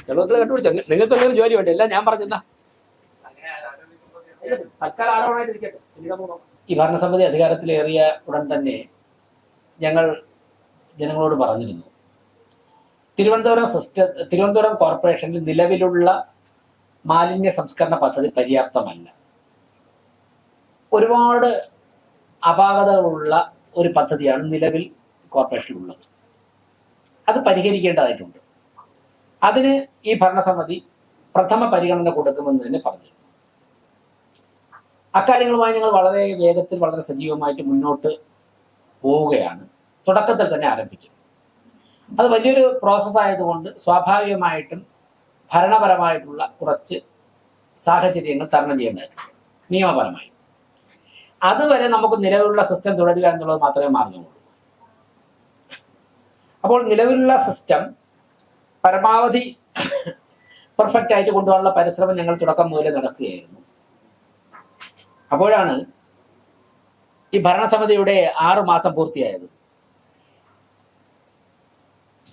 കേരളത്തിൽ കണ്ടുപിടിച്ച നിങ്ങൾക്ക് എന്തെങ്കിലും ജോലി വേണ്ട എല്ലാം ഞാൻ പറഞ്ഞാ തൽക്കാല ആരോപണമായിട്ടിരിക്കട്ടെ. ഈ ഭരണസമിതി അധികാരത്തിലേറിയ ഉടൻ തന്നെ ഞങ്ങൾ ജനങ്ങളോട് പറഞ്ഞിരുന്നു, തിരുവനന്തപുരം കോർപ്പറേഷനിൽ നിലവിലുള്ള മാലിന്യ സംസ്കരണ പദ്ധതി പര്യാപ്തമല്ല. ഒരുപാട് അപാകതകളുള്ള ഒരു പദ്ധതിയാണ് നിലവിൽ കോർപ്പറേഷനിലുള്ളത്. അത് പരിഹരിക്കേണ്ടതായിട്ടുണ്ട്. അതിന് ഈ ഭരണസമിതി പ്രഥമ പരിഗണന കൊടുക്കുമെന്ന് തന്നെ പറഞ്ഞു. അക്കാര്യങ്ങളുമായി ഞങ്ങൾ വളരെ വേഗത്തിൽ വളരെ സജീവമായിട്ട് മുന്നോട്ട് പോവുകയാണ്. തുടക്കത്തിൽ തന്നെ ആരംഭിച്ചു. അത് വലിയൊരു പ്രോസസ് ആയതുകൊണ്ട് സ്വാഭാവികമായിട്ടും ഭരണപരമായിട്ടുള്ള കുറച്ച് സാഹചര്യങ്ങൾ തരണം ചെയ്യേണ്ടതായിട്ടുണ്ട് നിയമപരമായി. അതുവരെ നമുക്ക് നിലവിലുള്ള സിസ്റ്റം തുടരുക എന്നുള്ളത് മാത്രമേ മാർഗമുള്ളൂ. അപ്പോൾ നിലവിലുള്ള സിസ്റ്റം പരമാവധി പെർഫെക്റ്റ് ആയിട്ട് കൊണ്ടുപോകാനുള്ള പരിശ്രമം ഞങ്ങൾ തുടക്കം മുതലേ നടത്തുകയായിരുന്നു. അപ്പോഴാണ് ഈ ഭരണസമിതിയുടെ 6 മാസം പൂർത്തിയായത്.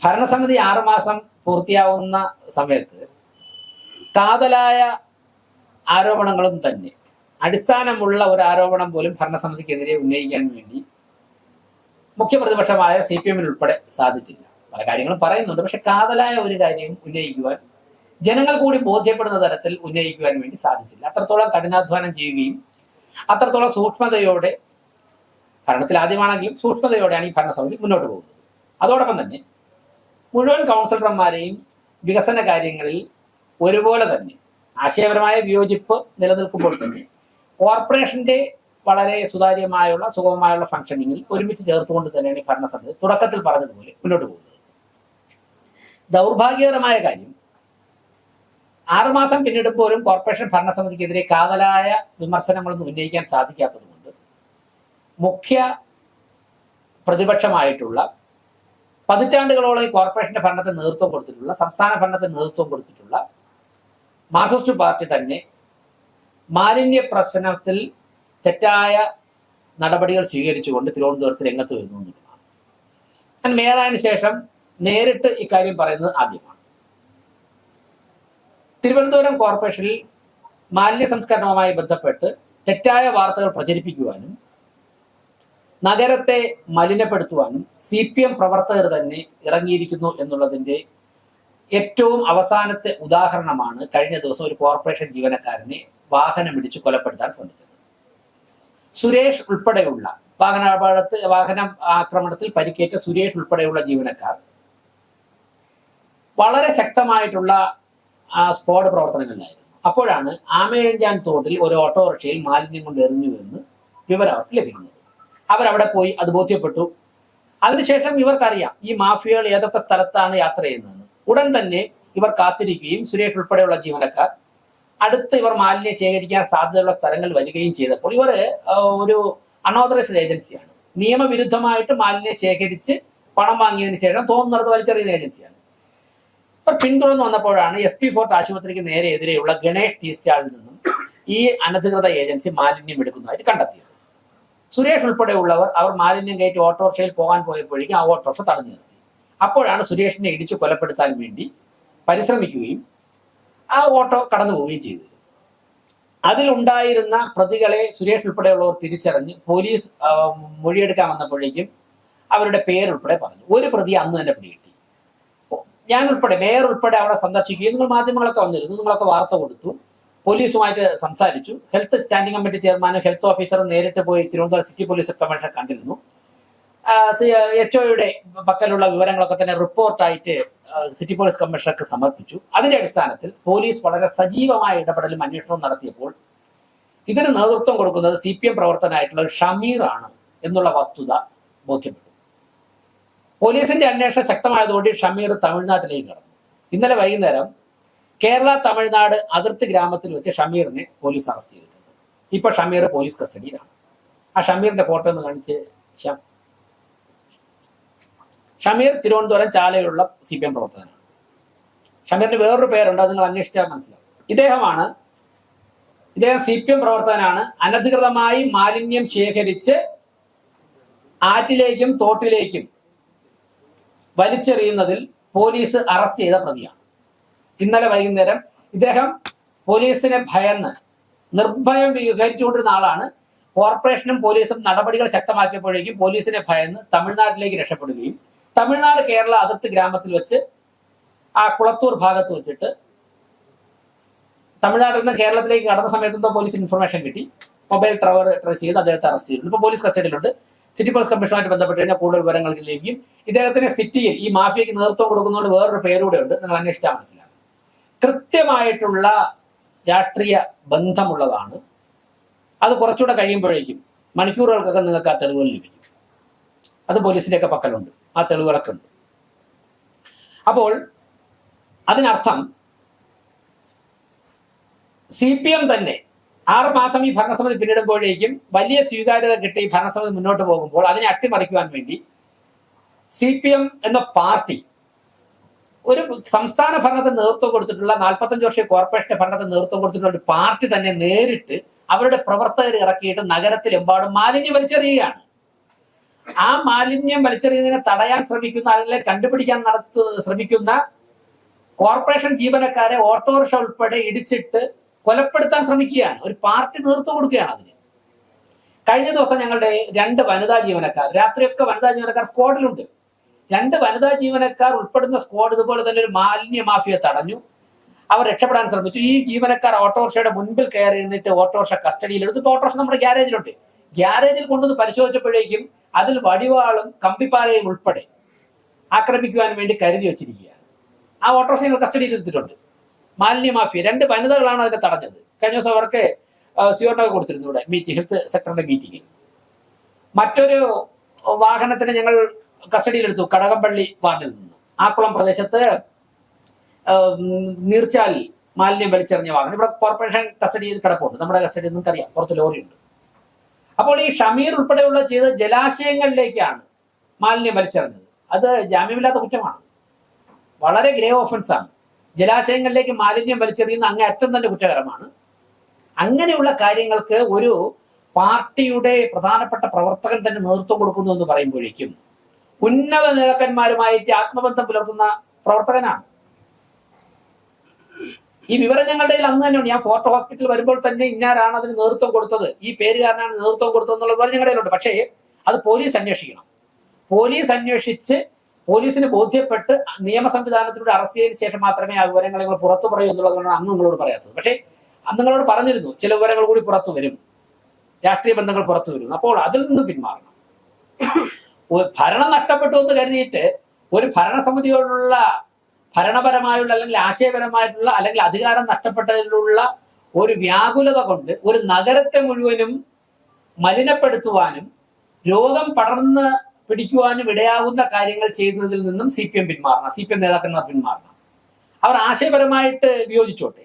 ഭരണസമിതി 6 മാസം പൂർത്തിയാവുന്ന സമയത്ത് കാതലായ ആരോപണങ്ങളും തന്നെ അടിസ്ഥാനമുള്ള ഒരു ആരോപണം പോലും ഭരണസമിതിക്കെതിരെ ഉന്നയിക്കാൻ വേണ്ടി മുഖ്യപ്രതിപക്ഷമായ CPM ഉൾപ്പെടെ സാധിച്ചില്ല. പല കാര്യങ്ങളും പറയുന്നുണ്ട്, പക്ഷെ കാതലായ ഒരു കാര്യം ഉന്നയിക്കുവാൻ, ജനങ്ങൾ കൂടി ബോധ്യപ്പെടുന്ന തരത്തിൽ ഉന്നയിക്കുവാൻ വേണ്ടി സാധിച്ചില്ല. അത്രത്തോളം കഠിനാധ്വാനം ചെയ്യുകയും അത്രത്തോളം സൂക്ഷ്മതയോടെ, ഭരണത്തിൽ ആദ്യമാണെങ്കിലും സൂക്ഷ്മതയോടെയാണ് ഈ ഭരണസമിതി മുന്നോട്ട് പോകുന്നത്. അതോടൊപ്പം തന്നെ മുഴുവൻ കൗൺസിലർമാരെയും വികസന കാര്യങ്ങളിൽ ഒരുപോലെ തന്നെ ആശയപരമായ വിയോജിപ്പ് നിലനിൽക്കുമ്പോൾ തന്നെ കോർപ്പറേഷന്റെ വളരെ സുതാര്യമായുള്ള സുഗമമായുള്ള ഫംഗ്ഷനിങ്ങിൽ ഒരുമിച്ച് ചേർത്തുകൊണ്ട് തന്നെയാണ് ഈ ഭരണസമിതി തുടക്കത്തിൽ പറഞ്ഞതുപോലെ മുന്നോട്ട് പോകുന്നത്. ദൗർഭാഗ്യകരമായ കാര്യം, 6 മാസം പിന്നിടുമ്പോഴും കോർപ്പറേഷൻ ഭരണസമിതിക്കെതിരെ കാതലായ വിമർശനങ്ങളൊന്നും ഉന്നയിക്കാൻ സാധിക്കാത്തത് കൊണ്ട് മുഖ്യ പ്രതിപക്ഷമായിട്ടുള്ള പതിറ്റാണ്ടുകളോളം ഈ കോർപ്പറേഷന്റെ ഭരണത്തിന് നേതൃത്വം കൊടുത്തിട്ടുള്ള, സംസ്ഥാന ഭരണത്തിന് നേതൃത്വം കൊടുത്തിട്ടുള്ള മാർക്സിസ്റ്റ് പാർട്ടി തന്നെ മാലിന്യ പ്രശ്നത്തിൽ തെറ്റായ നടപടികൾ സ്വീകരിച്ചുകൊണ്ട് തിരുവനന്തപുരത്ത് രംഗത്ത് വരുന്നു എന്നുള്ളതാണ്. ഞാൻ മേയറായതിനു ശേഷം നേരിട്ട് ഇക്കാര്യം പറയുന്നത് ആദ്യമാണ്. തിരുവനന്തപുരം കോർപ്പറേഷനിൽ മാലിന്യ സംസ്കരണവുമായി ബന്ധപ്പെട്ട് തെറ്റായ വാർത്തകൾ പ്രചരിപ്പിക്കുവാനും നഗരത്തെ മലിനപ്പെടുത്തുവാനും CPM പ്രവർത്തകർ തന്നെ ഇറങ്ങിയിരിക്കുന്നു എന്നുള്ളതിന്റെ ഏറ്റവും അവസാനത്തെ ഉദാഹരണമാണ് കഴിഞ്ഞ ദിവസം ഒരു കോർപ്പറേഷൻ ജീവനക്കാരനെ വാഹനമിടിച്ച് കൊലപ്പെടുത്താൻ ശ്രമിച്ചത്. സുരേഷ് ഉൾപ്പെടെയുള്ള വാഹന ആക്രമണത്തിൽ പരിക്കേറ്റ സുരേഷ് ഉൾപ്പെടെയുള്ള ജീവനക്കാർ വളരെ ശക്തമായിട്ടുള്ള സ്ക്വാഡ് പ്രവർത്തനങ്ങളിലായിരുന്നു. അപ്പോഴാണ് ആമയിഴഞ്ചാൻ തോട്ടിൽ ഒരു ഓട്ടോറിക്ഷയിൽ മാലിന്യം കൊണ്ട് എറിഞ്ഞു എന്ന് വിവരം അവർക്ക് ലഭിക്കുന്നത്. അവരവിടെ പോയി അത് ബോധ്യപ്പെട്ടു. അതിനുശേഷം ഇവർക്കറിയാം ഈ മാഫിയകൾ ഏതൊക്കെ സ്ഥലത്താണ് യാത്ര ചെയ്യുന്നതെന്ന്. ഉടൻ തന്നെ ഇവർ കാത്തിരിക്കുകയും സുരേഷ് ഉൾപ്പെടെയുള്ള ജീവനക്കാർ അടുത്ത് ഇവർ മാലിന്യം ശേഖരിക്കാൻ സാധ്യതയുള്ള സ്ഥലങ്ങൾ വരികയും ചെയ്തപ്പോൾ ഇവർ ഒരു അൺഓതറൈസ്ഡ് ഏജൻസിയാണ്. നിയമവിരുദ്ധമായിട്ട് മാലിന്യം ശേഖരിച്ച് പണം വാങ്ങിയതിനു ശേഷം തോന്നുന്നിടത്ത് വലിച്ചെറിയുന്ന ഏജൻസിയാണ്. ഇവർ പിന്തുടർന്ന് വന്നപ്പോഴാണ് SP ഫോർട്ട് ആശുപത്രിക്ക് നേരെ എതിരെയുള്ള ഗണേഷ് ടീ സ്റ്റാളിൽ നിന്നും ഈ അനധികൃത ഏജൻസി മാലിന്യം എടുക്കുന്നതായിട്ട് കണ്ടെത്തിയത്. സുരേഷ് ഉൾപ്പെടെയുള്ളവർ അവർ മാലിന്യം കയറ്റി ഓട്ടോറിക്ഷയിൽ പോകാൻ പോയപ്പോഴേക്കും ആ ഓട്ടോറിക്ഷ തടഞ്ഞു നിർത്തി. അപ്പോഴാണ് സുരേഷിനെ ഇടിച്ചു കൊലപ്പെടുത്താൻ വേണ്ടി പരിശ്രമിക്കുകയും ആ ഓട്ടോ കടന്നു പോവുകയും ചെയ്തത്. അതിലുണ്ടായിരുന്ന പ്രതികളെ സുരേഷ് ഉൾപ്പെടെയുള്ളവർ തിരിച്ചറിഞ്ഞ് പോലീസ് മൊഴിയെടുക്കാൻ വന്നപ്പോഴേക്കും അവരുടെ പേരുൾപ്പെടെ പറഞ്ഞു. ഒരു പ്രതി അന്ന് തന്നെ പിടികിട്ടി. ഞാൻ ഉൾപ്പെടെ, മേയർ ഉൾപ്പെടെ അവിടെ സന്ദർശിക്കുകയും നിങ്ങൾ മാധ്യമങ്ങളൊക്കെ വന്നിരുന്നു, നിങ്ങളൊക്കെ വാർത്ത കൊടുത്തു, പോലീസുമായിട്ട് സംസാരിച്ചു. ഹെൽത്ത് സ്റ്റാൻഡിംഗ് കമ്മിറ്റി ചെയർമാനും ഹെൽത്ത് ഓഫീസറും നേരിട്ട് പോയി തിരുവനന്തപുരം സിറ്റി പോലീസ് കമ്മീഷണർ കണ്ടിരുന്നു. HOയുടെ പക്കലുള്ള വിവരങ്ങളൊക്കെ തന്നെ റിപ്പോർട്ടായിട്ട് സിറ്റി പോലീസ് കമ്മീഷണർക്ക് സമർപ്പിച്ചു. അതിന്റെ അടിസ്ഥാനത്തിൽ പോലീസ് വളരെ സജീവമായ ഇടപെടലും അന്വേഷണവും നടത്തിയപ്പോൾ ഇതിന് നേതൃത്വം കൊടുക്കുന്നത് CPM പ്രവർത്തകനായിട്ടുള്ള ഒരു ഷമീർ ആണ് എന്നുള്ള വസ്തുത ബോധ്യപ്പെട്ടു. പോലീസിന്റെ അന്വേഷണം ശക്തമായതോടെ ഷമീർ തമിഴ്നാട്ടിലേക്ക് കടന്നു. ഇന്നലെ വൈകുന്നേരം കേരള തമിഴ്നാട് അതിർത്തി ഗ്രാമത്തിൽ വെച്ച് ഷമീറിനെ പോലീസ് അറസ്റ്റ് ചെയ്തിട്ടുണ്ട്. ഇപ്പൊ ഷമീർ പോലീസ് കസ്റ്റഡിയിലാണ്. ആ ഷമീറിന്റെ ഫോട്ടോ ഒന്ന് കാണിച്ച്. ഷമീർ തിരുവനന്തപുരം ചാലയിലുള്ള CPM പ്രവർത്തകനാണ്. ഷമീറിന്റെ വേറൊരു പേരുണ്ട്, അത് നിങ്ങൾ അന്വേഷിച്ചാൽ മനസ്സിലാവും. ഇദ്ദേഹം CPM പ്രവർത്തകനാണ്. അനധികൃതമായി മാലിന്യം ശേഖരിച്ച് ആറ്റിലേക്കും തോട്ടിലേക്കും വലിച്ചെറിയുന്നതിൽ പോലീസ് അറസ്റ്റ് ചെയ്ത പ്രതിയാണ്. ഇന്നലെ വൈകുന്നേരം ഇദ്ദേഹം പോലീസിനെ ഭയന്ന് നിർഭയം വിഹരിച്ചുകൊണ്ടിരുന്ന ആളാണ്. കോർപ്പറേഷനും പോലീസും നടപടികൾ ശക്തമാക്കിയപ്പോഴേക്കും പോലീസിനെ ഭയന്ന് തമിഴ്നാട്ടിലേക്ക് രക്ഷപ്പെടുകയും തമിഴ്നാട് കേരള അതിർത്തി ഗ്രാമത്തിൽ വെച്ച് ആ കുളത്തൂർ ഭാഗത്ത് വെച്ചിട്ട് തമിഴ്നാട്ടിൽ നിന്ന് കേരളത്തിലേക്ക് കടന്ന സമയത്ത് പോലീസ് ഇൻഫർമേഷൻ കിട്ടി. മൊബൈൽ ടവർ ട്രേസ് ചെയ്ത് അദ്ദേഹത്തെ അറസ്റ്റ് ചെയ്തു. ഇപ്പൊ പോലീസ് കസ്റ്റഡിയിലുണ്ട്. സിറ്റി പോലീസ് കമ്മീഷനുമായിട്ട് ബന്ധപ്പെട്ട് കഴിഞ്ഞാൽ കൂടുതൽ വിവരങ്ങൾക്ക് ലഭിക്കും. ഇദ്ദേഹത്തിന് സിറ്റിയിൽ ഈ മാഫിയക്ക് നേതൃത്വം കൊടുക്കുന്നതുകൊണ്ട് വേറൊരു പേരൂടെ ഉണ്ട്, നിങ്ങൾ അന്വേഷിച്ചാൽ മനസ്സിലാകും. കൃത്യമായിട്ടുള്ള രാഷ്ട്രീയ ബന്ധമുള്ളതാണ്. അത് കുറച്ചുകൂടെ കഴിയുമ്പോഴേക്കും മണിക്കൂറുകൾക്കൊക്കെ നിങ്ങൾക്ക് ആ തെളിവുകൾ ലഭിക്കും. അത് പോലീസിന്റെയൊക്കെ പക്കലുണ്ട്, ആ തെളിവുകളൊക്കെ ഉണ്ട്. അപ്പോൾ അതിനർത്ഥം CPM തന്നെ 6 മാസം ഈ ഭരണസമിതി പിന്നിടുമ്പോഴേക്കും വലിയ സ്വീകാര്യത കിട്ടി ഭരണസമിതി മുന്നോട്ട് പോകുമ്പോൾ അതിനെ അട്ടിമറിക്കുവാൻ വേണ്ടി CPM എന്ന പാർട്ടി ഒരു സംസ്ഥാന ഭരണത്തിന് നേതൃത്വം കൊടുത്തിട്ടുള്ള 45 വർഷ കോർപ്പറേഷന്റെ ഭരണത്തിന് നേതൃത്വം കൊടുത്തിട്ടുള്ള ഒരു പാർട്ടി തന്നെ നേരിട്ട് അവരുടെ പ്രവർത്തകരെ ഇറക്കിയിട്ട് നഗരത്തിലെമ്പാടും മാലിന്യം വലിച്ചെറിയുകയാണ്. ആ മാലിന്യം വലിച്ചെറിയുന്നതിനെ തടയാൻ ശ്രമിക്കുന്ന അല്ലെങ്കിൽ കണ്ടുപിടിക്കാൻ ശ്രമിക്കുന്ന കോർപ്പറേഷൻ ജീവനക്കാരെ ഓട്ടോറിക്ഷ ഉൾപ്പെടെ ഇടിച്ചിട്ട് കൊലപ്പെടുത്താൻ ശ്രമിക്കുകയാണ്. ഒരു പാർട്ടി നേതൃത്വം കൊടുക്കുകയാണ് അതിന്. കഴിഞ്ഞ ദിവസം ഞങ്ങളുടെ 2 വനിതാ ജീവനക്കാർ, രാത്രിയൊക്കെ വനിതാ ജീവനക്കാർ സ്ക്വാഡിലുണ്ട്. 2 വനിതാ ജീവനക്കാർ ഉൾപ്പെടുന്ന സ്ക്വാഡ് ഇതുപോലെ തന്നെ ഒരു മാലിന്യ മാഫിയെ തടഞ്ഞു. അവർ രക്ഷപ്പെടാൻ ശ്രമിച്ചു. ഈ ജീവനക്കാർ ഓട്ടോറിക്ഷയുടെ മുൻപിൽ കയറി നിന്നിട്ട് ഓട്ടോറിക്ഷ കസ്റ്റഡിയിൽ എടുത്തു. ഓട്ടോറിക്ഷ നമ്മുടെ ഗ്യാരേജിലുണ്ട്. ഗ്യാരേജിൽ കൊണ്ടുവന്ന് പരിശോധിച്ചപ്പോഴേക്കും അതിൽ വടിവാളും കമ്പിപ്പാലയും ഉൾപ്പെടെ ആക്രമിക്കുവാൻ വേണ്ടി കരുതി വെച്ചിരിക്കുകയാണ്. ആ ഓട്ടോറിക്ഷ ഞങ്ങൾ കസ്റ്റഡിയിൽ എടുത്തിട്ടുണ്ട്. മാലിന്യ മാഫിയ 2 വനിതകളാണ് അതിനെ തടഞ്ഞത്. കഴിഞ്ഞ ദിവസം അവർക്ക് സിയോറിനൊക്കെ കൊടുത്തിരുന്നു ഇവിടെ മീറ്റിംഗ്, ഹെൽത്ത് സെക്ടറിന്റെ മീറ്റിംഗ്. മറ്റൊരു വാഹനത്തിന് ഞങ്ങൾ കസ്റ്റഡിയിലെടുത്തു കടകംപള്ളി വാർഡിൽ നിന്ന്. ആക്കുളം പ്രദേശത്ത് നീർച്ചാലിൽ മാലിന്യം വലിച്ചെറിഞ്ഞ വാഹനം ഇവിടെ കോർപ്പറേഷൻ കസ്റ്റഡിയിൽ കിടപ്പുണ്ട്. നമ്മുടെ കസ്റ്റഡിയിൽ നിങ്ങൾക്കറിയാം, പുറത്ത് ലോറിയുണ്ട്. അപ്പോൾ ഈ ഷമീർ ഉൾപ്പെടെയുള്ള ചെയ്ത് ജലാശയങ്ങളിലേക്കാണ് മാലിന്യം വലിച്ചെറിഞ്ഞത്. അത് ജാമ്യമില്ലാത്ത കുറ്റമാണ്, വളരെ ഗ്രേവ് ഓഫൻസ് ആണ്. ജലാശയങ്ങളിലേക്ക് മാലിന്യം വലിച്ചെറിയുന്ന അങ്ങേയറ്റം തന്നെ കുറ്റകരമാണ്. അങ്ങനെയുള്ള കാര്യങ്ങൾക്ക് ഒരു പാർട്ടിയുടെ പ്രധാനപ്പെട്ട പ്രവർത്തകൻ തന്നെ നേതൃത്വം കൊടുക്കുന്നു എന്ന് പറയുമ്പോഴേക്കും ഉന്നത നേതാക്കന്മാരുമായിട്ട് ആത്മബന്ധം പുലർത്തുന്ന പ്രവർത്തകനാണ്. ഈ വിവരം ഞങ്ങളുടെ അന്ന് തന്നെയാണ്. ഞാൻ ഫോർട്ട് ഹോസ്പിറ്റലിൽ വരുമ്പോൾ തന്നെ ഇന്നാരാണ് അതിന് നേതൃത്വം കൊടുത്തത്, ഈ പേരുകാരനാണ് നേതൃത്വം കൊടുത്തത് എന്നുള്ള വിവരം ഞങ്ങളുടെ കയ്യിലുണ്ട്. പക്ഷേ അത് പോലീസ് അന്വേഷിക്കണം. പോലീസ് അന്വേഷിച്ച് പോലീസിന് ബോധ്യപ്പെട്ട് നിയമ സംവിധാനത്തിലൂടെ അറസ്റ്റ് ചെയ്തതിനു ശേഷം മാത്രമേ ആ വിവരങ്ങൾ നിങ്ങൾ പുറത്തു പറയൂ എന്നുള്ളതാണ് അന്ന് നിങ്ങളോട് പറയാത്തത്. പക്ഷേ അന്ന് നിങ്ങളോട് പറഞ്ഞിരുന്നു ചില വിവരങ്ങൾ കൂടി പുറത്തു വരും, രാഷ്ട്രീയ ബന്ധങ്ങൾ പുറത്തു വരും. അപ്പോൾ അതിൽ നിന്ന് പിന്മാറണം. ഭരണം നഷ്ടപ്പെട്ടു എന്ന് കരുതിയിട്ട് ഒരു ഭരണസമിതിയോടുള്ള ഭരണപരമായുള്ള അല്ലെങ്കിൽ ആശയപരമായിട്ടുള്ള അല്ലെങ്കിൽ അധികാരം നഷ്ടപ്പെട്ടതിലുള്ള ഒരു വ്യാകുലത കൊണ്ട് ഒരു നഗരത്തെ മുഴുവനും മലിനപ്പെടുത്തുവാനും രോഗം പടർന്ന് പിടിക്കുവാനും ഇടയാകുന്ന കാര്യങ്ങൾ ചെയ്യുന്നതിൽ നിന്നും CPM പിന്മാറണം. CPM നേതാക്കന്മാർ പിന്മാറണം. അവർ ആശയപരമായിട്ട് വിയോജിച്ചോട്ടെ.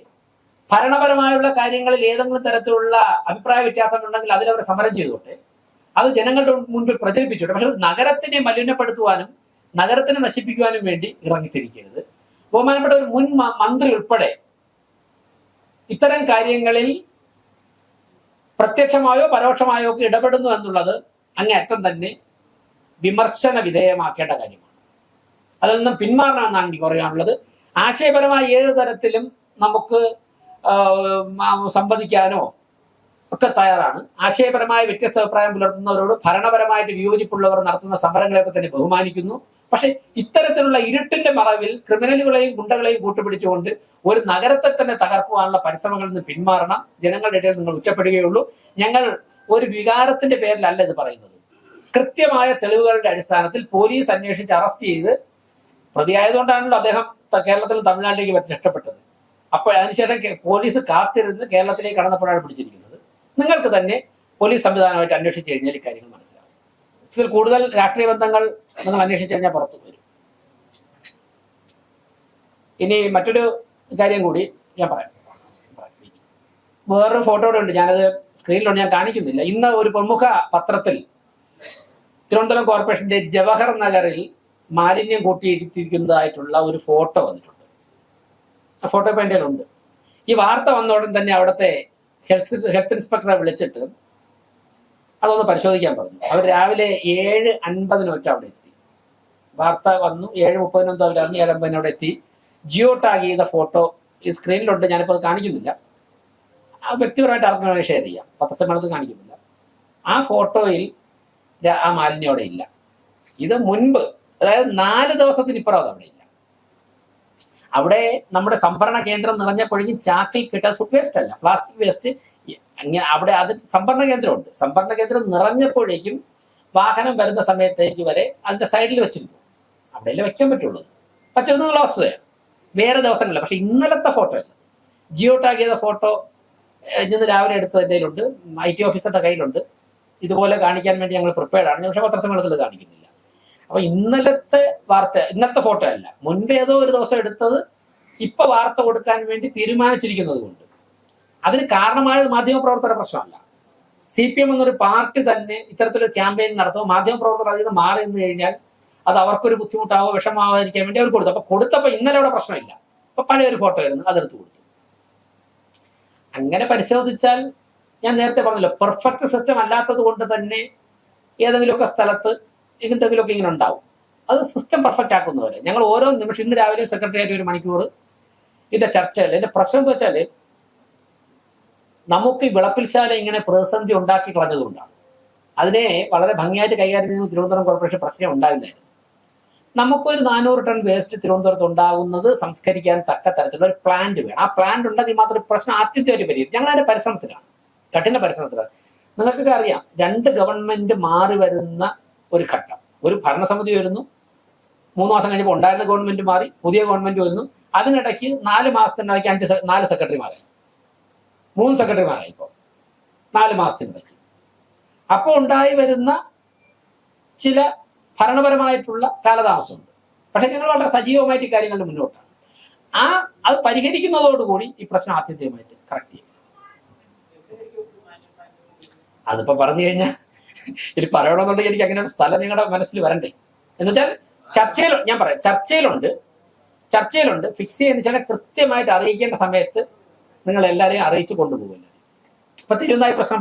ഭരണപരമായുള്ള കാര്യങ്ങളിൽ ഏതെങ്കിലും തരത്തിലുള്ള അഭിപ്രായ വ്യത്യാസം ഉണ്ടെങ്കിൽ അതിലവർ സമരം ചെയ്തോട്ടെ, അത് ജനങ്ങളുടെ മുൻപിൽ പ്രചരിപ്പിച്ചോട്ടെ. പക്ഷെ നഗരത്തിനെ മലിനപ്പെടുത്തുവാനും നഗരത്തിനെ നശിപ്പിക്കുവാനും വേണ്ടി ഇറങ്ങിത്തിരിക്കരുത്. ബഹുമാനപ്പെട്ട ഒരു മുൻ മന്ത്രി ഉൾപ്പെടെ ഇത്തരം കാര്യങ്ങളിൽ പ്രത്യക്ഷമായോ പരോക്ഷമായോ ഒക്കെ ഇടപെടുന്നു എന്നുള്ളത് അങ്ങേയറ്റം തന്നെ വിമർശന വിധേയമാക്കേണ്ട കാര്യമാണ്. അതിൽ നിന്നും പിന്മാറണമെന്നാണ് എനിക്ക് പറയാനുള്ളത്. ആശയപരമായി ഏത് തരത്തിലും നമുക്ക് സംവദിക്കാനോ ഒക്കെ തയ്യാറാണ്. ആശയപരമായ വ്യത്യസ്ത അഭിപ്രായം പുലർത്തുന്നവരോട് ഭരണപരമായിട്ട് വിയോജിപ്പുള്ളവർ നടത്തുന്ന സമരങ്ങളെയൊക്കെ തന്നെ ബഹുമാനിക്കുന്നു. പക്ഷെ ഇത്തരത്തിലുള്ള ഇരുട്ടിന്റെ മറവിൽ ക്രിമിനലുകളെയും ഗുണ്ടകളെയും കൂട്ടുപിടിച്ചുകൊണ്ട് ഒരു നഗരത്തെ തന്നെ തകർക്കുവാനുള്ള പരിശ്രമങ്ങളിൽ നിന്ന് പിന്മാറണം. ജനങ്ങളുടെ ഇടയിൽ നിങ്ങൾ ഉറ്റപ്പെടുകയുള്ളൂ. ഞങ്ങൾ ഒരു വികാരത്തിന്റെ പേരിലല്ല ഇത് പറയുന്നത്. കൃത്യമായ തെളിവുകളുടെ അടിസ്ഥാനത്തിൽ പോലീസ് അന്വേഷിച്ച് അറസ്റ്റ് ചെയ്ത് പ്രതിയായതുകൊണ്ടാണല്ലോ അദ്ദേഹം കേരളത്തിലും തമിഴ്നാട്ടിലേക്ക് രക്ഷപ്പെട്ടത്. അപ്പോൾ അതിനുശേഷം പോലീസ് കാത്തിരുന്ന് കേരളത്തിലേക്ക് കടന്നപ്പോഴാണ് പിടിച്ചിരിക്കുന്നത്. നിങ്ങൾക്ക് തന്നെ പോലീസ് സംവിധാനമായിട്ട് അന്വേഷിച്ച് കഴിഞ്ഞാൽ ഇക്കാര്യങ്ങൾ മനസ്സിലാവും. ഇതിൽ കൂടുതൽ രാഷ്ട്രീയ ബന്ധങ്ങൾ നിങ്ങൾ അന്വേഷിച്ചു കഴിഞ്ഞാൽ പുറത്തു വരും. ഇനി മറ്റൊരു കാര്യം കൂടി ഞാൻ പറയാം. വേറൊരു ഫോട്ടോ ഉണ്ട്, ഞാനത് സ്ക്രീനിലുണ്ട്, ഞാൻ കാണിക്കുന്നില്ല. ഇന്ന് ഒരു പ്രമുഖ പത്രത്തിൽ തിരുവനന്തപുരം കോർപ്പറേഷന്റെ ജവഹർ നഗറിൽ മാലിന്യം കൂട്ടിയിരിക്കുന്നതായിട്ടുള്ള ഒരു ഫോട്ടോ വന്നിട്ടുണ്ട്. ആ ഫോട്ടോ ഇപ്പം എൻ്റെ ഉണ്ട്. ഈ വാർത്ത വന്ന ഉടൻ തന്നെ അവിടുത്തെ ഹെൽത്ത് ഇൻസ്പെക്ടറെ വിളിച്ചിട്ട് അതൊന്ന് പരിശോധിക്കാൻ പറഞ്ഞു. അവർ രാവിലെ 7:50 അവിടെ എത്തി. വാർത്ത വന്നു 7:30 അവർ അറിഞ്ഞ് 7:50 അവിടെ എത്തി. ജിയോ ടാഗ് ചെയ്ത ഫോട്ടോ ഈ സ്ക്രീനിലുണ്ട്, ഞാനിപ്പോൾ അത് കാണിക്കുന്നില്ല. ആ വ്യക്തിപരമായിട്ട് ആർക്കും വേണമെങ്കിൽ ഷെയർ ചെയ്യാം, പത്രസമ്മേളനത്തിൽ കാണിക്കുന്നില്ല. ആ ഫോട്ടോയിൽ ആ മാലിന്യം അവിടെ ഇല്ല. ഇത് മുൻപ്, അതായത് 4 ദിവസത്തിനിപ്പുറം അത് അവിടെ ഇല്ല. അവിടെ നമ്മുടെ സംഭരണ കേന്ദ്രം നിറഞ്ഞപ്പോഴേക്കും ചാക്കിൽ കിട്ടാൻ ഫുഡ് വേസ്റ്റ് അല്ല, പ്ലാസ്റ്റിക് വേസ്റ്റ് അങ്ങനെ അവിടെ അത് സംഭരണ കേന്ദ്രമുണ്ട്. സംഭരണ കേന്ദ്രം നിറഞ്ഞപ്പോഴേക്കും വാഹനം വരുന്ന സമയത്തേക്ക് വരെ അതിന്റെ സൈഡിൽ വെച്ചിരുന്നു. അവിടെയല്ലേ വെക്കാൻ പറ്റുള്ളൂ, വച്ചിരുന്നുള്ള വസ്തുതയാണ്. വേറെ ദിവസങ്ങളില്ല. പക്ഷെ ഇന്നലത്തെ ഫോട്ടോ അല്ല, ജിയോ ടാഗ് ചെയ്ത ഫോട്ടോ ഇന്ന് രാവിലെ എടുത്ത് എൻ്റെ കയ്യിലുണ്ട്, IT ഓഫീസറുടെ കയ്യിലുണ്ട്. ഇതുപോലെ കാണിക്കാൻ വേണ്ടി ഞങ്ങൾ പ്രിപ്പയർഡ് ആണ്, പക്ഷെ പത്രസമ്മേളനത്തിൽ കാണിക്കുന്നില്ല. അപ്പൊ ഇന്നലത്തെ വാർത്ത, ഇന്നലത്തെ ഫോട്ടോ അല്ല, മുൻപ് ഏതോ ഒരു ദിവസം എടുത്തത് ഇപ്പൊ വാർത്ത കൊടുക്കാൻ വേണ്ടി തീരുമാനിച്ചിരിക്കുന്നത് കൊണ്ട്. അതിന് കാരണമായത് മാധ്യമപ്രവർത്തകരുടെ പ്രശ്നമല്ല. CPM എന്നൊരു പാർട്ടി തന്നെ ഇത്തരത്തിലൊരു ക്യാമ്പയിൻ നടത്തുമ്പോൾ മാധ്യമപ്രവർത്തകർ അതിൽ നിന്ന് മാറി നിന്ന് കഴിഞ്ഞാൽ അത് അവർക്കൊരു ബുദ്ധിമുട്ടാവോ വിഷമാവാതിരിക്കാൻ വേണ്ടി അവർ കൊടുത്തു. അപ്പൊ കൊടുത്തപ്പോൾ ഇന്നലെ അവിടെ പ്രശ്നമില്ല, അപ്പൊ പഴയ ഒരു ഫോട്ടോ ആയിരുന്നു, അതെടുത്ത് കൊടുത്തു. അങ്ങനെ പരിശോധിച്ചാൽ ഞാൻ നേരത്തെ പറഞ്ഞല്ലോ, പെർഫെക്റ്റ് സിസ്റ്റം അല്ലാത്തത് കൊണ്ട് തന്നെ ഏതെങ്കിലുമൊക്കെ സ്ഥലത്ത് എന്തെങ്കിലുമൊക്കെ ഇങ്ങനെ ഉണ്ടാവും. അത് സിസ്റ്റം പെർഫെക്റ്റ് ആക്കുന്നവരെ ഞങ്ങൾ ഓരോ നിമിഷം, ഇന്ന് രാവിലെ സെക്രട്ടറിയായിട്ട് 1 മണിക്കൂർ ഇതിന്റെ ചർച്ചകൾ. എന്റെ പ്രശ്നം എന്ന് വെച്ചാൽ നമുക്ക് ഈ വിളപ്പിൽശാല ഇങ്ങനെ പ്രതിസന്ധി ഉണ്ടാക്കി കളഞ്ഞതുകൊണ്ടാണ്. അതിനെ വളരെ ഭംഗിയായിട്ട് കൈകാര്യം ചെയ്യുന്ന തിരുവനന്തപുരം കോർപ്പറേഷൻ പ്രശ്നം ഉണ്ടാവില്ലായിരുന്നു. നമുക്കൊരു 400 ടൺ വേസ്റ്റ് തിരുവനന്തപുരത്ത് ഉണ്ടാകുന്നത് സംസ്കരിക്കാൻ തക്ക തരത്തിലുള്ള ഒരു പ്ലാന്റ് വേണം. ആ പ്ലാന്റ് ഉണ്ടെങ്കിൽ മാത്രം പ്രശ്നം ആദ്യത്തെ പരിഹരിക്കും. ഞങ്ങൾ അതിന്റെ പരിശ്രമത്തിലാണ്, കഠിന പരിശ്രമത്തിലാണ്. നിങ്ങൾക്കൊക്കെ അറിയാം, 2 ഗവൺമെന്റ് മാറി വരുന്ന ഒരു ഘട്ടം. ഒരു ഭരണസമിതി വരുന്നു, 3 മാസം കഴിഞ്ഞപ്പോൾ ഉണ്ടായിരുന്ന ഗവൺമെന്റ് മാറി, പുതിയ ഗവൺമെന്റ് വരുന്നു. അതിനിടയ്ക്ക് 4 മാസത്തിനിടയ്ക്ക് 4 സെക്രട്ടറിമാരായി, 3 സെക്രട്ടറിമാരായി ഇപ്പോൾ 4 മാസത്തിനിടയ്ക്ക്. അപ്പോൾ ഉണ്ടായി വരുന്ന ചില ഭരണപരമായിട്ടുള്ള കാലതാമസമുണ്ട്. പക്ഷെ ഞങ്ങൾ വളരെ സജീവമായിട്ട് കാര്യങ്ങളുടെ മുന്നോട്ടാണ്. അത് പരിഹരിക്കുന്നതോടുകൂടി ഈ പ്രശ്നം ആത്യന്തികമായിട്ട് കറക്റ്റ് ചെയ്യും. അതിപ്പോ പറഞ്ഞു കഴിഞ്ഞാൽ ഇത് പറയണമെന്നുണ്ടെങ്കിൽ എനിക്ക് അങ്ങനെ ഒരു സ്ഥലം നിങ്ങളുടെ മനസ്സിൽ വരണ്ടേ. എന്നുവെച്ചാൽ ചർച്ചയിൽ, ഞാൻ പറയാം, ചർച്ചയിലുണ്ട് ഫിക്സ് ചെയ്യുന്ന വെച്ചാൽ കൃത്യമായിട്ട് അറിയിക്കേണ്ട സമയത്ത് നിങ്ങൾ എല്ലാവരെയും അറിയിച്ചു കൊണ്ടുപോകില്ല. ഇപ്പൊ തിരുവനന്തപുരം പ്രശ്നം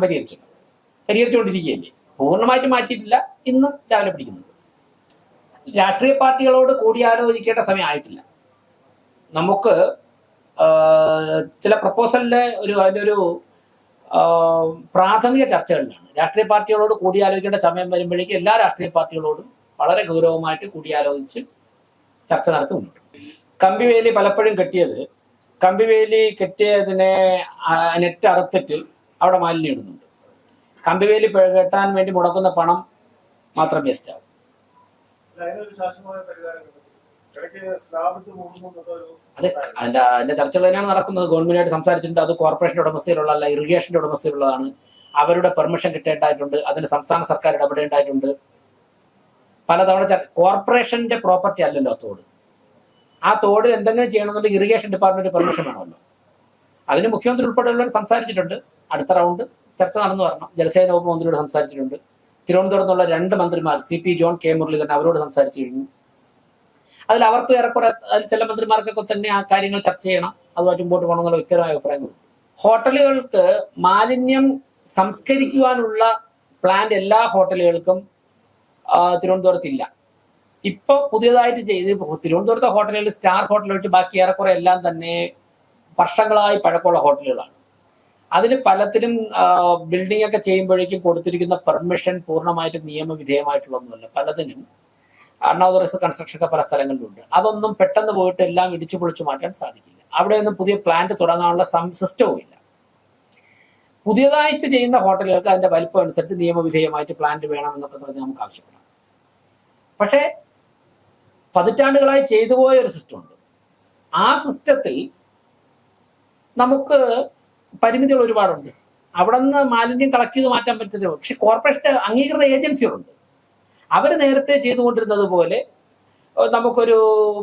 പരിഹരിച്ചുകൊണ്ടിരിക്കുകയല്ലേ, പൂർണ്ണമായിട്ട് മാറ്റിയിട്ടില്ല. ഇന്നും രാവിലെ പിടിക്കുന്നുണ്ട്. രാഷ്ട്രീയ പാർട്ടികളോട് കൂടിയാലോചിക്കേണ്ട സമയം ആയിട്ടില്ല. നമുക്ക് ചില പ്രപ്പോസലിലെ അതിൻ്റെ ഒരു പ്രാഥമിക ചർച്ചകളിലാണ്. രാഷ്ട്രീയ പാർട്ടികളോട് കൂടിയാലോചിക്കേണ്ട സമയം വരുമ്പോഴേക്കും എല്ലാ രാഷ്ട്രീയ പാർട്ടികളോടും വളരെ ഗൗരവമായിട്ട് കൂടിയാലോചിച്ച് ചർച്ച നടത്തി മുന്നോട്ട്. കമ്പിവേലി പലപ്പോഴും കമ്പിവേലി കെട്ടിയതിനെ നെറ്റ് അറുത്തിട്ട് അവിടെ മാലിന്യം ഇടുന്നുണ്ട്. കമ്പിവേലി കെട്ടാൻ വേണ്ടി മുടക്കുന്ന പണം മാത്രം വേസ്റ്റ് ആവും. അതെ, അതിന്റെ ചർച്ചകൾ തന്നെയാണ് നടക്കുന്നത്. ഗവൺമെന്റായിട്ട് സംസാരിച്ചിട്ടുണ്ട്. അത് കോർപ്പറേഷന്റെ ഉടമസ്ഥയിലുള്ള, ഇറിഗേഷന്റെ ഉടമസ്ഥയിലുള്ളതാണ്. അവരുടെ പെർമിഷൻ കിട്ടേണ്ടതായിട്ടുണ്ട്. അതിന് സംസ്ഥാന സർക്കാർ ഇടപെടേണ്ടതായിട്ടുണ്ട്. പലതവണ കോർപ്പറേഷന്റെ പ്രോപ്പർട്ടി അല്ലല്ലോ തോട്. ആ തോട് എന്തെങ്കിലും ചെയ്യണമെന്നുണ്ടെങ്കിൽ ഇറിഗേഷൻ ഡിപ്പാർട്ട്മെന്റ് പെർമിഷൻ വേണമല്ലോ. അതിന് മുഖ്യമന്ത്രി ഉൾപ്പെടെയുള്ളവർ സംസാരിച്ചിട്ടുണ്ട്. അടുത്ത റൗണ്ട് ചർച്ച നടന്നു വരണം. ജലസേന വകുപ്പ് മന്ത്രിയോട് സംസാരിച്ചിട്ടുണ്ട്. തിരുവനന്തപുരത്ത് നിന്നുള്ള 2 മന്ത്രിമാർ, CP ജോൺ, K മുരളീധരൻ, അവരോട് സംസാരിച്ചു കഴിഞ്ഞു. അതിൽ അവർക്ക് ഏറെക്കുറെ, അതിൽ ചില മന്ത്രിമാർക്കൊക്കെ തന്നെ ആ കാര്യങ്ങൾ ചർച്ച ചെയ്യണം, അതുമായിട്ട് മുമ്പോട്ട് പോകണമെന്നുള്ള വ്യക്തമായ അഭിപ്രായങ്ങളുണ്ട്. ഹോട്ടലുകൾക്ക് മാലിന്യം സംസ്കരിക്കുവാനുള്ള പ്ലാന്റ് എല്ലാ ഹോട്ടലുകൾക്കും തിരുവനന്തപുരത്തില്ല. ഇപ്പോൾ പുതിയതായിട്ട് ചെയ്ത് തിരുവനന്തപുരത്തെ ഹോട്ടലുകളിൽ, സ്റ്റാർ ഹോട്ടൽ വെച്ച് ബാക്കി ഏറെക്കുറെ എല്ലാം തന്നെ വർഷങ്ങളായി പഴക്കമുള്ള ഹോട്ടലുകളാണ്. അതിൽ പലത്തിലും ബിൽഡിംഗ് ഒക്കെ ചെയ്യുമ്പോഴേക്കും കൊടുത്തിരിക്കുന്ന പെർമിഷൻ പൂർണ്ണമായിട്ടും നിയമവിധേയമായിട്ടുള്ളതൊന്നുമല്ല. പലതിനും അൺഓതറൈസ്ഡ് കൺസ്ട്രക്ഷൻ ഒക്കെ പല സ്ഥലങ്ങളിലുണ്ട്. അതൊന്നും പെട്ടെന്ന് പോയിട്ട് എല്ലാം ഇടിച്ചു പൊളിച്ചു മാറ്റാൻ സാധിക്കില്ല. അവിടെയൊന്നും പുതിയ പ്ലാന്റ് തുടങ്ങാനുള്ള സിസ്റ്റവും ഇല്ല. പുതിയതായിട്ട് ചെയ്യുന്ന ഹോട്ടലുകൾക്ക് അതിന്റെ വലിപ്പം അനുസരിച്ച് നിയമവിധേയമായിട്ട് പ്ലാന്റ് വേണം എന്നൊക്കെ പറഞ്ഞ് നമുക്ക് ആവശ്യപ്പെടാം. പക്ഷേ പതിറ്റാണ്ടുകളായി ചെയ്തു പോയ ഒരു സിസ്റ്റം ഉണ്ട്. ആ സിസ്റ്റത്തിൽ നമുക്ക് പരിമിതികൾ ഒരുപാടുണ്ട്. അവിടെ നിന്ന് മാലിന്യം കളക്ട് ചെയ്ത് മാറ്റാൻ പറ്റുന്നില്ല. പക്ഷെ കോർപ്പറേഷന്റെ അംഗീകൃത ഏജൻസികളുണ്ട്. അവർ നേരത്തെ ചെയ്തുകൊണ്ടിരുന്നത് പോലെ നമുക്കൊരു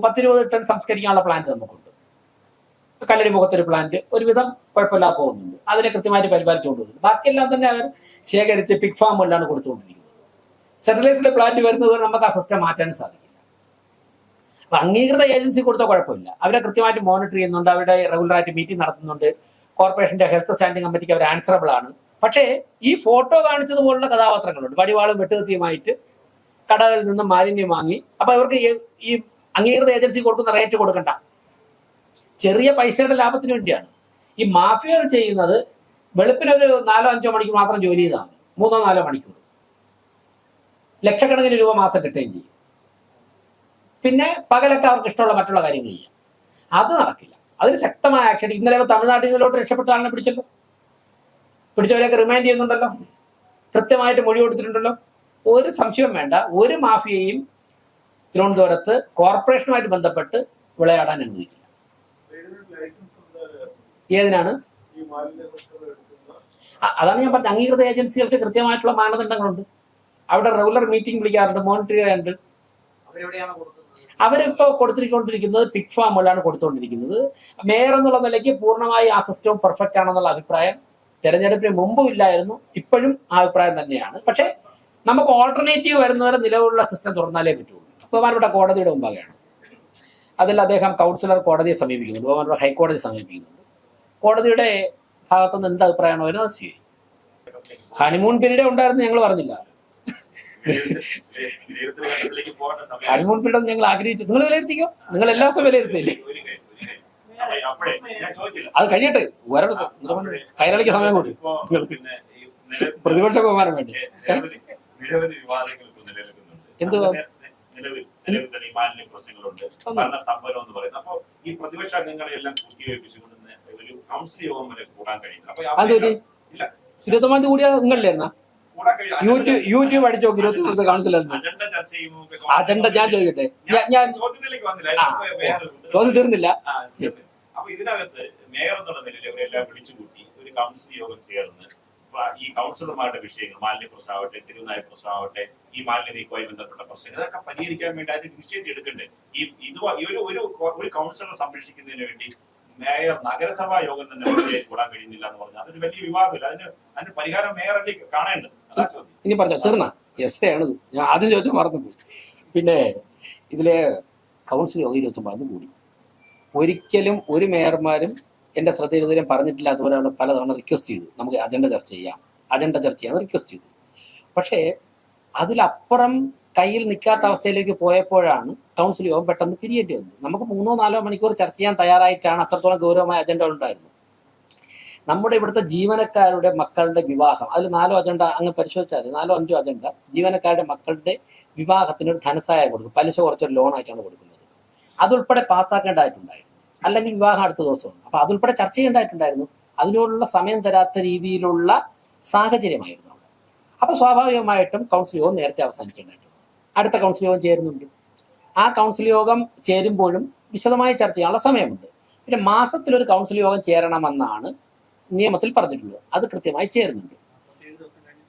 10-20 ടൺ സംസ്കരിക്കാനുള്ള പ്ലാന്റ് നമുക്കുണ്ട്. കല്ലടി മുഖത്തൊരു പ്ലാന്റ് ഒരുവിധം കുഴപ്പമില്ലാതെ പോകുന്നുണ്ട്. അതിനെ കൃത്യമായിട്ട് പരിപാലിച്ചുകൊണ്ടുവരുന്നു. ബാക്കിയെല്ലാം തന്നെ അവർ ശേഖരിച്ച് പിഗ് ഫാമുകളിലാണ് കൊടുത്തുകൊണ്ടിരിക്കുന്നത്. സെൻട്രലൈസ്ഡ് പ്ലാന്റ് വരുന്നത് നമുക്ക് ആ സിസ്റ്റം മാറ്റാൻ സാധിക്കില്ല. അപ്പൊ അംഗീകൃത ഏജൻസി കൊടുത്താൽ കുഴപ്പമില്ല. അവരെ കൃത്യമായിട്ട് മോണിറ്റർ ചെയ്യുന്നുണ്ട്, അവരുടെ റെഗുലറായിട്ട് മീറ്റിംഗ് നടത്തുന്നുണ്ട്. കോർപ്പറേഷന്റെ ഹെൽത്ത് സ്റ്റാൻഡിംഗ് കമ്മിറ്റിക്ക് അവർ ആൻസറബിൾ ആണ്. പക്ഷേ ഈ ഫോട്ടോ കാണിച്ചതുപോലുള്ള കഥാപാത്രങ്ങളുണ്ട്. വടിവാളും വെട്ടുകത്തിയുമായിട്ട് കടകളിൽ നിന്നും മാലിന്യം വാങ്ങി. അപ്പൊ ഇവർക്ക് ഈ അംഗീകൃത ഏജൻസി കൊടുക്കുന്ന റേറ്റ് കൊടുക്കണ്ട. ചെറിയ പൈസയുടെ ലാഭത്തിന് വേണ്ടിയാണ്. ഈ മാഫിയകൾ ചെയ്യുന്നത് വെളുപ്പിനൊരു 4-5 മണിക്കൂർ മാത്രം ജോലി ചെയ്താണ്, 3-4 മണിക്കൂർ ലക്ഷക്കണക്കിന് രൂപ മാസം കിട്ടുകയും ചെയ്യും. പിന്നെ പകലൊക്കെ അവർക്ക് ഇഷ്ടമുള്ള മറ്റുള്ള കാര്യങ്ങൾ ചെയ്യാം. അത് നടക്കില്ല. അതിന് ശക്തമായ ആക്ഷൻ. ഇന്നലെ തമിഴ്നാട്ടിൽ നിന്നിലോട്ട് രക്ഷപ്പെട്ട ആളിനെ പിടിച്ചല്ലോ, പിടിച്ചവരെയൊക്കെ റിമാൻഡ് ചെയ്യുന്നുണ്ടല്ലോ, കൃത്യമായിട്ട് മൊഴി കൊടുത്തിട്ടുണ്ടല്ലോ. ഒരു സംശയവും വേണ്ട, ഒരു മാഫിയയും തിരുവനന്തപുരത്ത് കോർപ്പറേഷനുമായിട്ട് ബന്ധപ്പെട്ട് വിളയാടാൻ അനുവദിക്കില്ല. ഏതിനാണ്? അതാണ് ഞാൻ പറഞ്ഞത്, അംഗീകൃത ഏജൻസികൾക്ക് കൃത്യമായിട്ടുള്ള മാനദണ്ഡങ്ങളുണ്ട്. അവിടെ റെഗുലർ മീറ്റിംഗ് വിളിക്കാറുണ്ട്, മോണിറ്റർ ചെയ്യാറുണ്ട്. അവരിപ്പോ കൊടുത്തിരിക്കൊണ്ടിരിക്കുന്നത് പിഗ് ഫാമുകളാണ് കൊടുത്തുകൊണ്ടിരിക്കുന്നത്. മേയർ എന്നുള്ള നിലയ്ക്ക് പൂർണ്ണമായി ആ സിസ്റ്റം പെർഫെക്റ്റ് ആണെന്നുള്ള അഭിപ്രായം തെരഞ്ഞെടുപ്പിന് മുമ്പും ഇല്ലായിരുന്നു, ഇപ്പോഴും ആ അഭിപ്രായം തന്നെയാണ്. പക്ഷെ നമുക്ക് ഓൾട്ടർനേറ്റീവ് വരുന്നവരെ നിലവിലുള്ള സിസ്റ്റം തുറന്നാലേ പറ്റുള്ളൂ. ബഹുമാനപ്പെട്ട കോടതിയുടെ മുമ്പാകെയാണ്. അതിൽ അദ്ദേഹം കൗൺസിലർ കോടതിയെ സമീപിക്കുന്നുണ്ട്, ബഹുമാനപ്പെട്ട ഹൈക്കോടതി സമീപിക്കുന്നുണ്ട്. കോടതിയുടെ ഭാഗത്തുനിന്ന് എന്ത് അഭിപ്രായമാണോ വരുന്നത് അത് സ്വീകരിക്കും. ഹണിമൂൺ പീരീഡ് ഉണ്ടായിരുന്നു, ഞങ്ങൾ പറഞ്ഞില്ല. ഹണിമൂൺ പീരീഡ് ഞങ്ങൾ ആഗ്രഹിച്ചു. നിങ്ങൾ വിലയിരുത്തിക്കോ, നിങ്ങൾ എല്ലാ ദിവസവും വിലയിരുത്തില്ലേ? അത് കഴിയട്ടെ, കൈരളിക്ക് സമയം കൂടി. പ്രതിപക്ഷ ബഹുമാനം വേണ്ടി എന്ത് പ്രശ്നങ്ങളുണ്ട്, ഭരണസ്തംഭനം എന്ന് പറയുന്നത്. അപ്പൊ ഈ പ്രതിപക്ഷ അംഗങ്ങളെ എല്ലാം കൂട്ടിയോജിപ്പിച്ചുകൊണ്ട് ഒരു കൗൺസിൽ യോഗം വരെ കൂടാൻ കഴിയുന്നു. അപ്പൊ 29 കൂടിയ നിങ്ങളില്ലായിരുന്ന യൂട്യൂബ് അടിച്ചു നോക്കി 29 കൗൺസിൽ അജണ്ട. ഞാൻ ചോദിക്കട്ടെ, ഞാൻ ചോദ്യം തീർന്നില്ല. അപ്പൊ ഇതിനകത്ത് മേയർ എന്നുള്ള നിലയിൽ ഇവരെല്ലാം വിളിച്ചുകൂട്ടി ഒരു കൗൺസിൽ യോഗം ചേർന്ന് ഈ കൗൺസിലർമാരുടെ വിഷയങ്ങൾ, മാലിന്യ പ്രശ്നമാവട്ടെ, തെരുവുനായ പ്രശ്നമാവട്ടെ, ഈ മാലിന്യ നീക്കവുമായി ബന്ധപ്പെട്ട പ്രശ്നങ്ങൾ, ഇതൊക്കെ പരിഹരിക്കാൻ വേണ്ടി അതിന് ഇനിഷ്യേറ്റീവ് എടുക്കണ്ടേ? ഒരു കൗൺസിലർ സംരക്ഷിക്കുന്നതിന് വേണ്ടി മേയർ നഗരസഭാ യോഗം തന്നെ കൂടാൻ കഴിയുന്നില്ല എന്ന് പറഞ്ഞാൽ അതൊരു വലിയ വിവാദമില്ല. അതിന് പരിഹാരം മേയറല്ലേ കാണേണ്ടത്. അതാ ചോദ്യം. ഇനി പറഞ്ഞോ, തീർന്ന എസ് ആണ് ഞാൻ ആദ്യം ചോദിച്ചാൽ മറന്നു. പിന്നെ ഇതിലെ കൗൺസിൽ യോഗം 29 കൂടി. ഒരിക്കലും ഒരു മേയർമാരും എന്റെ ശ്രദ്ധയിൽ ഇതുവരെ പറഞ്ഞിട്ടില്ലാത്തവരാണ് പലതവണ റിക്വസ്റ്റ് ചെയ്തു, നമുക്ക് അജണ്ട ചർച്ച ചെയ്യാമെന്ന് റിക്വസ്റ്റ് ചെയ്തു. പക്ഷേ അതിലപ്പുറം കയ്യിൽ നിൽക്കാത്ത അവസ്ഥയിലേക്ക് പോയപ്പോഴാണ് കൗൺസിൽ യോഗം പെട്ടെന്ന് പിരിയേണ്ടി വന്നത്. നമുക്ക് 3-4 മണിക്കൂർ ചർച്ച ചെയ്യാൻ തയ്യാറായിട്ടാണ്, അത്രത്തോളം ഗൗരവമായ അജണ്ടകൾ ഉണ്ടായിരുന്നു. നമ്മുടെ ഇവിടുത്തെ ജീവനക്കാരുടെ മക്കളുടെ വിവാഹം, അതിൽ 4 അജണ്ട അങ്ങ് പരിശോധിച്ചാൽ 4-5 അജണ്ട ജീവനക്കാരുടെ മക്കളുടെ വിവാഹത്തിനൊരു ധനസഹായം കൊടുക്കും, പലിശ കുറച്ചൊരു ലോണായിട്ടാണ് കൊടുക്കുന്നത്. അതുൾപ്പെടെ പാസ്സാക്കേണ്ടതായിട്ടുണ്ടായിരുന്നു, അല്ലെങ്കിൽ വിവാഹം അടുത്ത ദിവസമാണ്. അപ്പൊ അതുൾപ്പെടെ ചർച്ച ചെയ്യേണ്ടതായിട്ടുണ്ടായിരുന്നു. അതിനോടുള്ള സമയം തരാത്ത രീതിയിലുള്ള സാഹചര്യമായിരുന്നു അവിടെ. അപ്പൊ സ്വാഭാവികമായിട്ടും കൗൺസിൽ യോഗം നേരത്തെ അവസാനിക്കേണ്ടതായിട്ടുണ്ട്. അടുത്ത കൗൺസിൽ യോഗം ചേരുന്നുണ്ട്. ആ കൗൺസിൽ യോഗം ചേരുമ്പോഴും വിശദമായി ചർച്ച ചെയ്യാനുള്ള സമയമുണ്ട്. പിന്നെ മാസത്തിലൊരു കൗൺസിൽ യോഗം ചേരണമെന്നാണ് നിയമത്തിൽ പറഞ്ഞിട്ടുള്ളത്. അത് കൃത്യമായി ചേരുന്നുണ്ട്.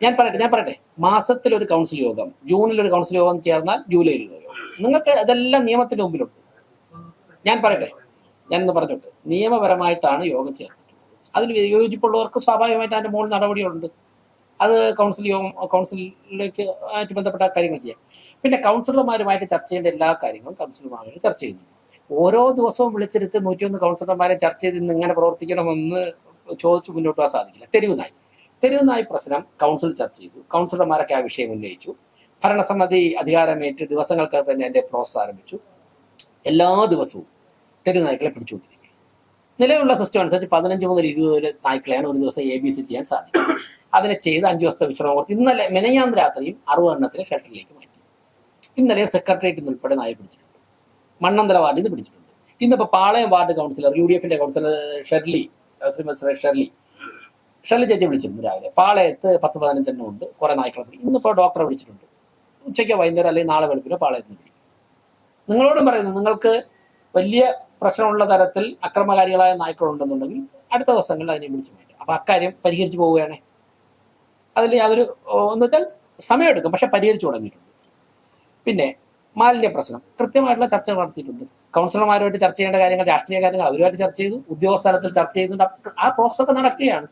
ഞാൻ പറയട്ടെ, മാസത്തിലൊരു കൗൺസിൽ യോഗം, ജൂണിലൊരു കൗൺസിൽ യോഗം ചേർന്നാൽ ജൂലൈയിൽ ഒരു യോഗം. നിങ്ങൾക്ക് ഇതെല്ലാം നിയമത്തിന്റെ മുമ്പിലുണ്ട്. ഞാനൊന്ന് പറഞ്ഞോട്ടെ, നിയമപരമായിട്ടാണ് യോഗം ചേർന്നിട്ടുള്ളത്. അതിൽ യോജിപ്പുള്ളവർക്ക് സ്വാഭാവികമായിട്ട് അതിന്റെ മുകളിൽ നടപടികളുണ്ട്. അത് കൗൺസിലിലേക്ക് ആയിട്ട് ബന്ധപ്പെട്ട കാര്യങ്ങൾ ചെയ്യാം. പിന്നെ കൗൺസിലർമാരുമായിട്ട് ചർച്ച ചെയ്യേണ്ട എല്ലാ കാര്യങ്ങളും കൗൺസിലർമാരുമായിട്ട് ചർച്ച ചെയ്യുന്നു. ഓരോ ദിവസവും വിളിച്ചെടുത്ത് 101 കൗൺസിലർമാരെ ചർച്ച ചെയ്ത് ഇന്ന് ഇങ്ങനെ പ്രവർത്തിക്കണമെന്ന് ചോദിച്ചു മുന്നോട്ട് പോകാൻ സാധിക്കില്ല. തെരുവുനായി പ്രശ്നം കൗൺസിൽ ചർച്ച ചെയ്തു, കൗൺസിലർമാരൊക്കെ ആ വിഷയം ഉന്നയിച്ചു. ഭരണസമിതി അധികാരമേറ്റ് ദിവസങ്ങൾക്ക് തന്നെ അതിന്റെ പ്രോസസ് ആരംഭിച്ചു. എല്ലാ ദിവസവും തെരുവുനായ്ക്കളെ പിടിച്ചുകൊണ്ടിരിക്കുക. നിലവിലുള്ള സിസ്റ്റം അനുസരിച്ച് 15 മുതൽ 20 നായ്ക്കളെയാണ് ഒരു ദിവസം ABC ചെയ്യാൻ സാധിക്കും. അതിനെ ചെയ്ത് 5 ദിവസത്തെ വിശ്രമം കൊടുത്ത് ഇന്നലെ മെനഞ്ഞാന്ന് രാത്രിയും 60 എണ്ണത്തിനെ ഷെൽട്ടറിലേക്ക് മാറ്റി. ഇന്നലെ സെക്രട്ടേറിയറ്റിൽ നിന്ന് ഉൾപ്പെടെ നായ പിടിച്ചിട്ടുണ്ട്, മണ്ണന്തല വാർഡിൽ നിന്ന് പിടിച്ചിട്ടുണ്ട്. ഇന്നിപ്പോൾ പാളയം വാർഡ് കൗൺസിലർ UDFന്റെ കൗൺസിലർ ഷെർലി ചേച്ചി വിളിച്ചിരുന്നു രാവിലെ. പാളയത്ത് 10-15 എണ്ണം ഉണ്ട്, കുറെ നായ്ക്കളെ പിടിക്കും. ഇന്നിപ്പോൾ ഡോക്ടറെ വിളിച്ചിട്ടുണ്ട്, ഉച്ചയ്ക്ക് വൈകുന്നേരം അല്ലെങ്കിൽ നാളെ വെളുപ്പിന് പാളയത്ത് നിന്ന് പിടിക്കും. നിങ്ങളോടും പറയുന്നത്, നിങ്ങൾക്ക് വലിയ പ്രശ്നമുള്ള തരത്തിൽ അക്രമകാരികളായ നായ്ക്കളുണ്ടെന്നുണ്ടെങ്കിൽ അടുത്ത ദിവസങ്ങളിൽ അതിനെ വിളിച്ചു മാറ്റും. അപ്പൊ അക്കാര്യം പരിഹരിച്ചു പോവുകയാണെ അതിൽ യാതൊരു എന്ന് വെച്ചാൽ സമയമെടുക്കും, പക്ഷെ പരിഹരിച്ചു തുടങ്ങിയിട്ടുണ്ട്. പിന്നെ മാലിന്യ പ്രശ്നം കൃത്യമായിട്ടുള്ള ചർച്ച നടത്തിയിട്ടുണ്ട്. കൗൺസിലർമാരുമായിട്ട് ചർച്ച ചെയ്യേണ്ട കാര്യങ്ങൾ, രാഷ്ട്രീയ കാര്യങ്ങൾ അവരുമായിട്ട് ചർച്ച ചെയ്തു, ഉദ്യോഗസ്ഥ തലത്തിൽ ചർച്ച ചെയ്യുന്നുണ്ട്. ആ പ്രോസസ്സൊക്കെ നടക്കുകയാണ്.